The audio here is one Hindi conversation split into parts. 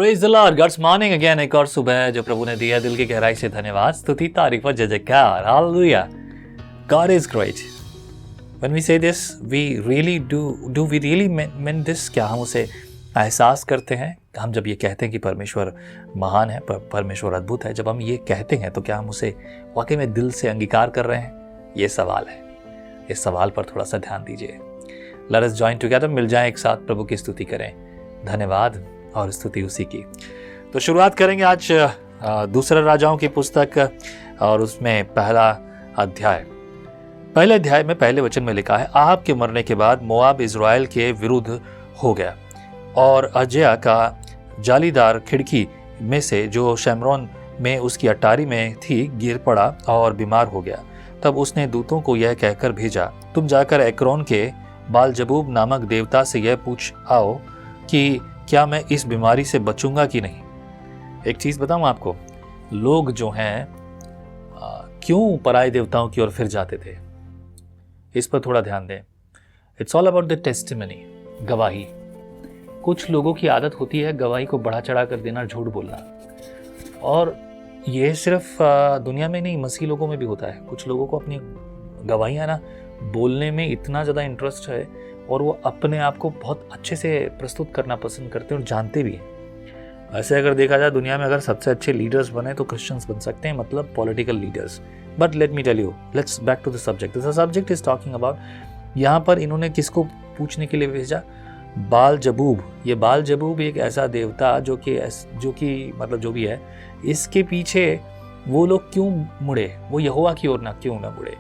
Praise the Lord, God's morning again. एक और सुबह है जो प्रभु ने दिया, दिल की गहराई से धन्यवाद, स्तुति, तारीफ और जय जयकार। Hallelujah, God is great. When we say this we really do we really mean this? क्या हम उसे एहसास करते हैं? हम जब ये कहते हैं कि परमेश्वर महान है, परमेश्वर अद्भुत है, जब हम ये कहते हैं तो क्या हम उसे वाकई में दिल से अंगीकार कर रहे हैं? ये सवाल है। इस सवाल पर थोड़ा सा ध्यान दीजिए। लेट अस जॉइन टुगेदर, मिल जाएं एक साथ, प्रभु की स्तुति करें। धन्यवाद और स्तुति उसी की। तो शुरुआत करेंगे आज दूसरे राजाओं की पुस्तक और उसमें पहला अध्याय। पहले अध्याय में पहले वचन में लिखा है, आहाब के मरने के बाद मोआब इज़राइल के विरुद्ध हो गया और अजया का जालीदार खिड़की में से जो शमरोन में उसकी अटारी में थी गिर पड़ा और बीमार हो गया। तब उसने दूतों को यह कहकर भेजा, तुम जाकर एक्रोन के बालजबूब नामक देवता से यह पूछ आओ कि क्या मैं इस बीमारी से बचूंगा कि नहीं। एक चीज बताऊं आपको, लोग जो हैं क्यों पराये देवताओं की ओर फिर जाते थे, इस पर थोड़ा ध्यान दें। It's all about the testimony, गवाही। कुछ लोगों की आदत होती है गवाही को बढ़ा चढ़ा कर देना, झूठ बोलना। और ये सिर्फ दुनिया में नहीं, मसीह लोगों में भी होता है। कुछ लोगों को अपनी गवाहियां ना बोलने में इतना ज़्यादा इंटरेस्ट है और वो अपने आप को बहुत अच्छे से प्रस्तुत करना पसंद करते हैं और जानते भी हैं। ऐसे अगर देखा जाए दुनिया में अगर सबसे अच्छे लीडर्स बने तो क्रिश्चियंस बन सकते हैं, मतलब political leaders. But let me tell you, let's back to the subject. The subject is talking about, यहाँ पर इन्होंने किसको पूछने के लिए भेजा? बालजबूब। ये बालजबूब एक ऐसा देवता जो कि मतलब जो भी है, इसके पीछे वो लोग क्यों मुड़े? वो यहोवा की ओर क्यों ना मुड़े?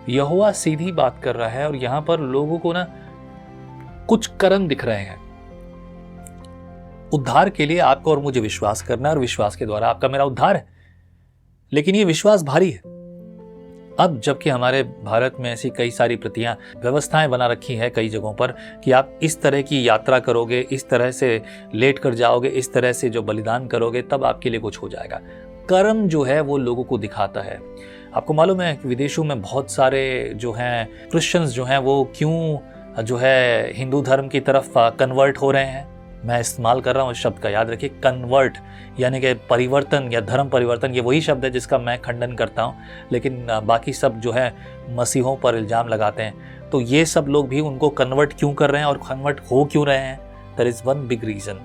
यहोवा सीधी बात कर रहा है और यहाँ पर लोगों को ना कुछ कर्म दिख रहे हैं। उद्धार के लिए आपको और मुझे विश्वास करना है और विश्वास के द्वारा आपका मेरा उद्धार है, लेकिन ये विश्वास भारी है। अब जबकि हमारे भारत में ऐसी कई सारी व्यवस्थाएं बना रखी हैं कई जगहों पर कि आप इस तरह की यात्रा करोगे, इस तरह से लेट कर जाओगे, इस तरह से जो बलिदान करोगे तब आपके लिए कुछ हो जाएगा। कर्म जो है वो लोगों को दिखाता है। आपको मालूम है कि विदेशों में बहुत सारे जो हैं क्रिश्चियंस जो हैं वो क्यों जो है हिंदू धर्म की तरफ कन्वर्ट हो रहे हैं। मैं इस्तेमाल कर रहा हूँ इस शब्द का, याद रखिए, कन्वर्ट यानी कि परिवर्तन या धर्म परिवर्तन। ये वही शब्द है जिसका मैं खंडन करता हूँ, लेकिन बाकी सब जो है मसीहों पर इल्ज़ाम लगाते हैं। तो ये सब लोग भी उनको कन्वर्ट क्यों कर रहे हैं और कन्वर्ट हो क्यों रहे हैं? There is one big reason.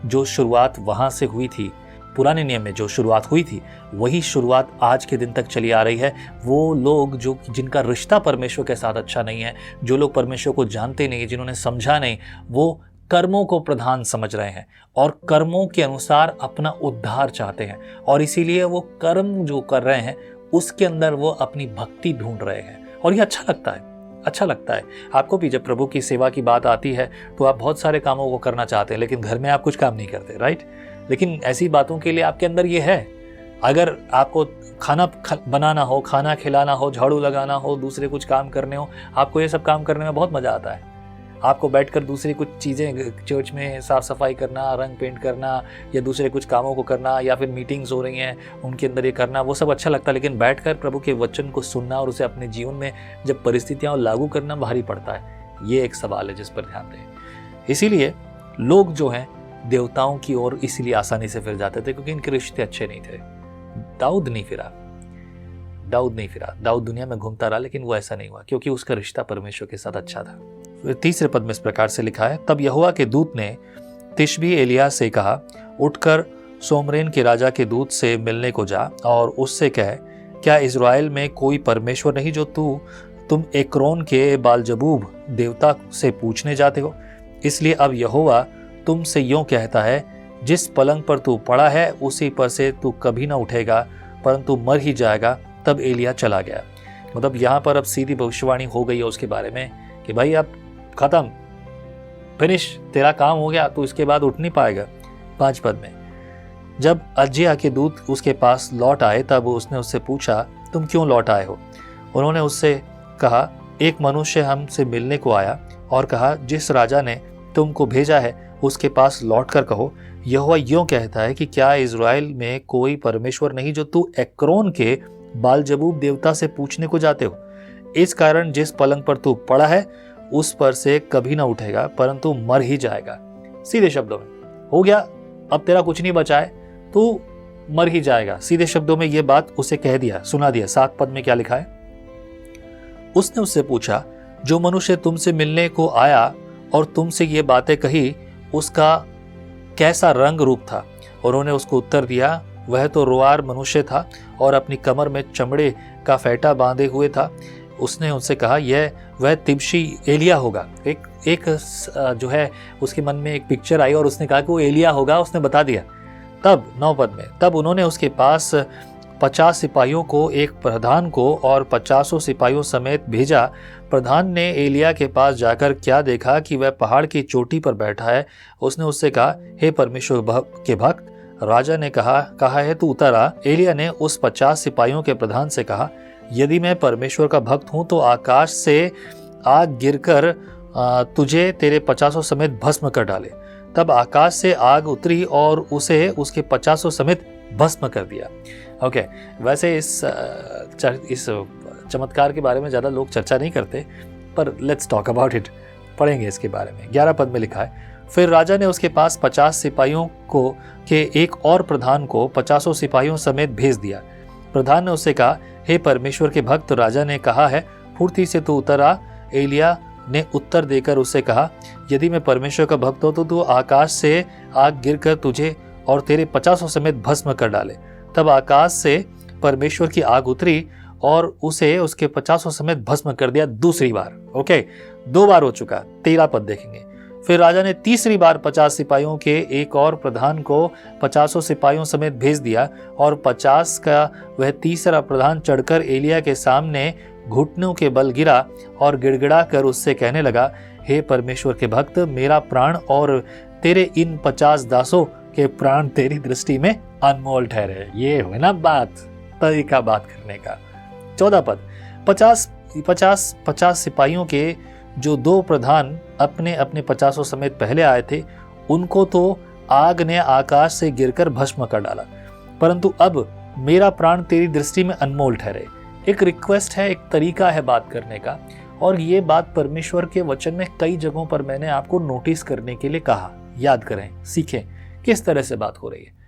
जो शुरुआत वहाँ से हुई थी, पुराने नियम में जो शुरुआत हुई थी, वही शुरुआत आज के दिन तक चली आ रही है। वो लोग जो जिनका रिश्ता परमेश्वर के साथ अच्छा नहीं है, जो लोग परमेश्वर को जानते नहीं, जिन्होंने समझा नहीं, वो कर्मों को प्रधान समझ रहे हैं और कर्मों के अनुसार अपना उद्धार चाहते हैं, और इसीलिए वो कर्म जो कर रहे हैं उसके अंदर वो अपनी भक्ति ढूंढ रहे हैं। और ये अच्छा लगता है, अच्छा लगता है। आपको भी जब प्रभु की सेवा की बात आती है तो आप बहुत सारे कामों को करना चाहते हैं, लेकिन घर में आप कुछ काम नहीं करते, राइट? लेकिन ऐसी बातों के लिए आपके अंदर ये है। अगर आपको खाना बनाना हो, खाना खिलाना हो, झाड़ू लगाना हो, दूसरे कुछ काम करने हो, आपको ये सब काम करने में बहुत मज़ा आता है। आपको बैठकर दूसरी कुछ चीज़ें चर्च में साफ़ सफाई करना, रंग पेंट करना, या दूसरे कुछ कामों को करना, या फिर मीटिंग्स हो रही हैं उनके अंदर ये करना, वो सब अच्छा लगता है। लेकिन बैठकर प्रभु के वचन को सुनना और उसे अपने जीवन में जब परिस्थितियाँ लागू करना भारी पड़ता है। ये एक सवाल है जिस पर ध्यान दें। इसीलिए लोग जो हैं देवताओं की ओर इसीलिए आसानी से फिर जाते थे, क्योंकि इनके रिश्ते अच्छे नहीं थे। दाऊद नहीं फिरा। दाऊद दुनिया में घूमता रहा, लेकिन वो ऐसा नहीं हुआ क्योंकि उसका रिश्ता परमेश्वर के साथ अच्छा था। फिर तीसरे पद में इस प्रकार से लिखा है, तब यहोवा के दूत ने तिशबी एलिय्याह से कहा, उठकर सोमरेन के राजा के दूत से मिलने को जा और उससे कह, क्या इज़राइल में कोई परमेश्वर नहीं जो तुम एक्रोन के बालजबूब देवता से पूछने जाते हो? इसलिए अब यहोवा तुमसे यूं कहता है, जिस पलंग पर तू पड़ा है उसी पर से तू कभी ना उठेगा, परंतु मर ही जाएगा। तब एलिय्याह चला गया। मतलब यहाँ पर अब सीधी भविष्यवाणी हो गई है उसके बारे में कि भाई अब खत्म, फिनिश, तेरा काम हो गया, तू इसके बाद उठ नहीं पाएगा। 5 पद में, जब अजया के दूत उसके पास लौट आए तब उसने उससे पूछा, तुम क्यों लौट आए हो? उन्होंने उससे कहा, एक मनुष्य हमसे मिलने को आया और कहा, जिस राजा ने तुमको भेजा है उसके पास लौटकर कहो, यहोवा यूं कहता है कि क्या इज़राइल में कोई परमेश्वर नहीं जो तू एक्रोन के बालजबूब देवता से पूछने को जाते हो? इस कारण जिस पलंग पर तू पड़ा है उस पर से कभी ना उठेगा, परंतु मर ही जाएगा। सीधे शब्दों में हो गया, अब तेरा कुछ नहीं बचा है, तू मर ही जाएगा। सीधे शब्दों में ये बात उसे कह दिया, सुना दिया। 7 पद में क्या लिखा है? उसने उससे पूछा, जो मनुष्य तुमसे मिलने को आया और तुमसे ये बातें कही, उसका कैसा रंग रूप था? उन्होंने उसको उत्तर दिया, वह तो रोआर मनुष्य था और अपनी कमर में चमड़े का फेंटा बांधे हुए था। उसने उनसे कहा, यह वह तिब्शी एलिया होगा। एक जो है उसके मन में एक पिक्चर आई और उसने कहा कि वो एलिया होगा, उसने बता दिया। तब 9 पद में, तब उन्होंने उसके पास 50 सिपाहियों को, एक प्रधान को और 50 सिपाहियों समेत भेजा। प्रधान ने एलिया के पास जाकर क्या देखा कि वह पहाड़ की चोटी पर बैठा है। उसने उससे कहा, हे परमेश्वर के भक्त, राजा ने कहा है तू उतर आ। एलिया ने उस 50 सिपाहियों के प्रधान से कहा, यदि मैं परमेश्वर का भक्त हूं तो आकाश से आग गिरकर तुझे तेरे 50 समेत भस्म कर डाले। तब आकाश से आग उतरी और उसे उसके 50 समेत भस्म कर दिया। ओके, वैसे इस चमत्कार के बारे में ज़्यादा लोग चर्चा नहीं करते, पर लेट्स टॉक अबाउट इट, पढ़ेंगे इसके बारे में। 11 पद में लिखा है, फिर राजा ने उसके पास 50 सिपाहियों को के एक और प्रधान को 50 सिपाहियों समेत भेज दिया। प्रधान ने उससे कहा, हे परमेश्वर के भक्त, राजा ने कहा है फुर्ती से तू उतर आ। एलिया ने उत्तर देकर उससे कहा, यदि मैं परमेश्वर का भक्त हो तो तू आकाश से आग गिरकर तुझे और तेरे 50 समेत भस्म कर डाले। तब आकाश से परमेश्वर की आग उतरी और उसे उसके 50 समेत भस्म कर दिया दूसरी बार। ओके, 2 बार हो चुका। 13 पद देखेंगे। फिर राजा ने तीसरी बार 50 सिपाहियों के एक और प्रधान को 50 सिपाहियों समेत भेज दिया और 50 का वह तीसरा प्रधान चढ़कर एलिया के सामने घुटनों के बल गिरा और गिड़गिड़ा कर उससे कहने लगा, हे परमेश्वर के भक्त, मेरा प्राण और तेरे इन 50 दासों के प्राण तेरी दृष्टि में अनमोल ठहरे। ये हुए ना बात, तरीका बात करने का। 14 पद, 50 सिपाहियों के जो 2 प्रधान अपने अपने 50 समेत पहले आए थे, उनको तो आग ने आकाश से गिरकर भस्म कर डाला, परंतु अब मेरा प्राण तेरी दृष्टि में अनमोल ठहरे। एक रिक्वेस्ट है, एक तरीका है बात करने का, और ये बात परमेश्वर के वचन में कई जगहों पर मैंने आपको नोटिस करने के लिए कहा। याद करें, सीखें किस तरह से बात हो रही है।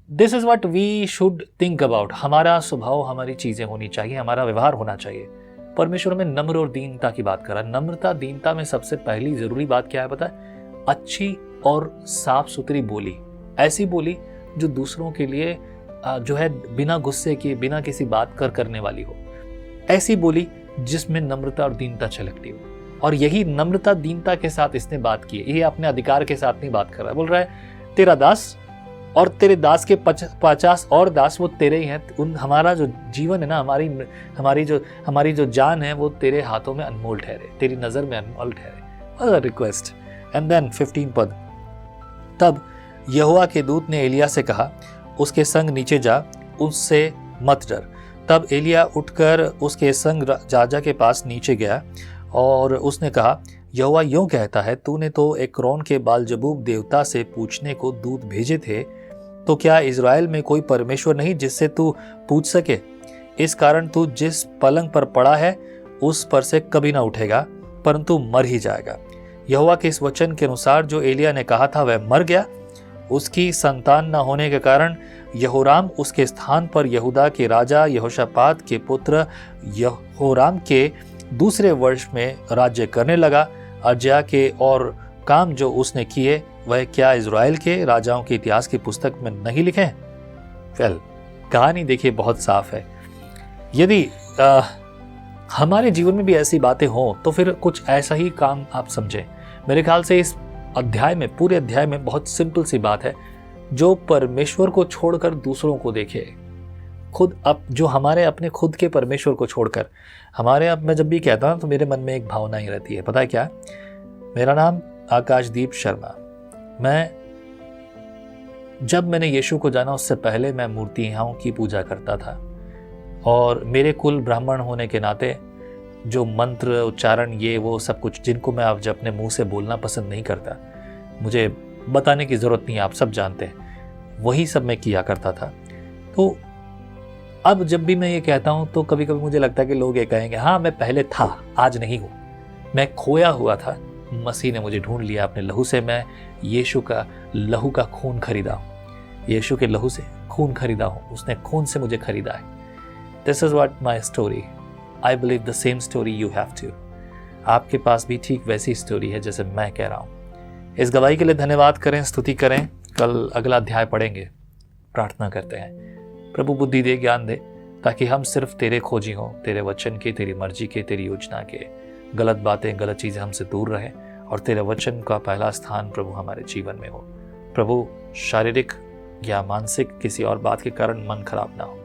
This is what we should think about. हमारा स्वभाव, हमारी चीजें होनी चाहिए, हमारा व्यवहार होना चाहिए। परमेश्वर में नम्र और दीनता की बात करा। नम्रता, दीनता में सबसे पहली जरूरी बात क्या है पता है? अच्छी और साफ सुथरी बोली। ऐसी बोली जो दूसरों के लिए जो है बिना गुस्से के, बिना किसी बात करने वाली हो। ऐसी बोली जिसमें नम्रता और दीनता छलकती हो। और यही नम्रता दीनता के साथ इसने बात की है। ये अपने अधिकार के साथ नहीं बात कर रहा है। बोल रहा है, तेरा दास और तेरे दास के 50 और दास वो तेरे ही हैं। उन हमारा जो जीवन है ना, हमारी जो जान है, वो तेरे हाथों में अनमोल ठहरे, तेरी नजर में अनमोल ठहरे। रिक्वेस्ट। एंड देन 15 पद, तब यहोवा के दूत ने एलिया से कहा, उसके संग नीचे जा, उससे मत डर। तब एलिया उठकर उसके संग राजा के पास नीचे गया और उसने कहा, यहोवा यूं कहता है, तूने तो एक्रोन के बालजबूब देवता से पूछने को दूत भेजे थे, तो क्या इज़राइल में कोई परमेश्वर नहीं जिससे तू पूछ सके? इस कारण तू जिस पलंग पर पड़ा है उस पर से कभी ना उठेगा, परंतु मर ही जाएगा। यहोवा के इस वचन के अनुसार जो एलिया ने कहा था वह मर गया। उसकी संतान न होने के कारण यहोराम उसके स्थान पर यहूदा के राजा यहोशापात के पुत्र यहोराम के दूसरे वर्ष में राज्य करने लगा। अजया के और काम जो उसने किए वह क्या इज़राइल के राजाओं के इतिहास की पुस्तक में नहीं लिखे? कहानी देखिए बहुत साफ है। यदि हमारे जीवन में भी ऐसी बातें हों तो फिर कुछ ऐसा ही काम आप समझें। मेरे ख्याल से इस अध्याय में, पूरे अध्याय में बहुत सिंपल सी बात है, जो परमेश्वर को छोड़कर दूसरों को देखे, खुद जो हमारे अपने खुद के परमेश्वर को छोड़कर हमारे, अब मैं जब भी कहता हूँ तो मेरे मन में एक भावना ही रहती है, पता है क्या? मेरा नाम आकाशदीप शर्मा। जब मैंने यीशु को जाना उससे पहले मैं मूर्तियों की पूजा करता था, और मेरे कुल ब्राह्मण होने के नाते जो मंत्र उच्चारण ये वो सब कुछ जिनको मैं अब अपने मुंह से बोलना पसंद नहीं करता, मुझे बताने की ज़रूरत नहीं, आप सब जानते हैं, वही सब मैं किया करता था। तो अब जब भी मैं ये कहता हूँ तो कभी कभी मुझे लगता है कि लोग ये कहेंगे, हाँ मैं पहले था, आज नहीं हूँ, मैं खोया हुआ था, मसीह ने मुझे ढूंढ लिया अपने लहू से, मैं यीशु का लहू का खून खरीदा। यीशु के लहू से खून खरीदा हूँ, उसने खून से मुझे खरीदा है। This is what my story. I believe the same story you have too. आपके पास भी ठीक वैसी स्टोरी है जैसे मैं कह रहा हूँ। इस गवाही के लिए धन्यवाद करें, स्तुति करें। कल अगला अध्याय पढ़ेंगे। प्रार्थना करते हैं प्रभु बुद्धि दे, ज्ञान दे, ताकि हम सिर्फ तेरे खोजी हों, तेरे वचन के, तेरी मर्जी के, तेरी योजना के। गलत बातें, गलत चीज़ें हमसे दूर रहें और तेरे वचन का पहला स्थान प्रभु हमारे जीवन में हो। प्रभु शारीरिक या मानसिक किसी और बात के कारण मन खराब ना हो।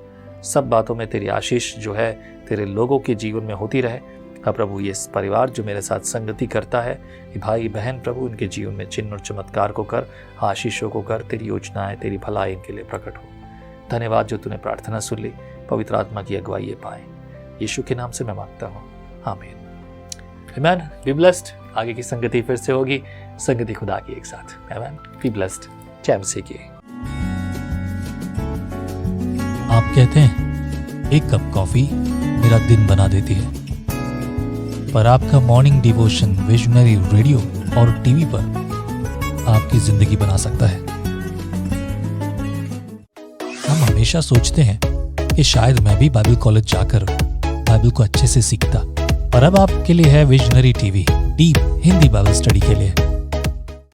सब बातों में तेरी आशीष जो है तेरे लोगों के जीवन में होती रहे। हाँ प्रभु, ये परिवार जो मेरे साथ संगति करता है, ये भाई बहन, प्रभु इनके जीवन में चिन्ह और चमत्कार को कर, आशीषों को कर, तेरी योजनाएं, तेरी भलाई इनके लिए प्रकट हो। धन्यवाद जो तूने प्रार्थना सुन ली, पवित्र आत्मा की अगुवाई ये पाए। यीशु के नाम से मैं मांगता हूँ, आमीन। आमीन। Be blessed. आगे की संगति फिर से होगी, संगति खुदा की एक साथ। आमीन। Be blessed. जय मसीह की। आप कहते हैं एक कप कॉफी मेरा दिन बना देती है, पर आपका मॉर्निंग डिवोशन विजनरी रेडियो और टीवी पर आपकी जिंदगी बना सकता है। हम हमेशा सोचते हैं कि शायद मैं भी बाइबल कॉलेज जाकर बाइबल को अच्छे से सीखता, पर अब आपके लिए है visionary TV, deep Hindi Bible study के लिए।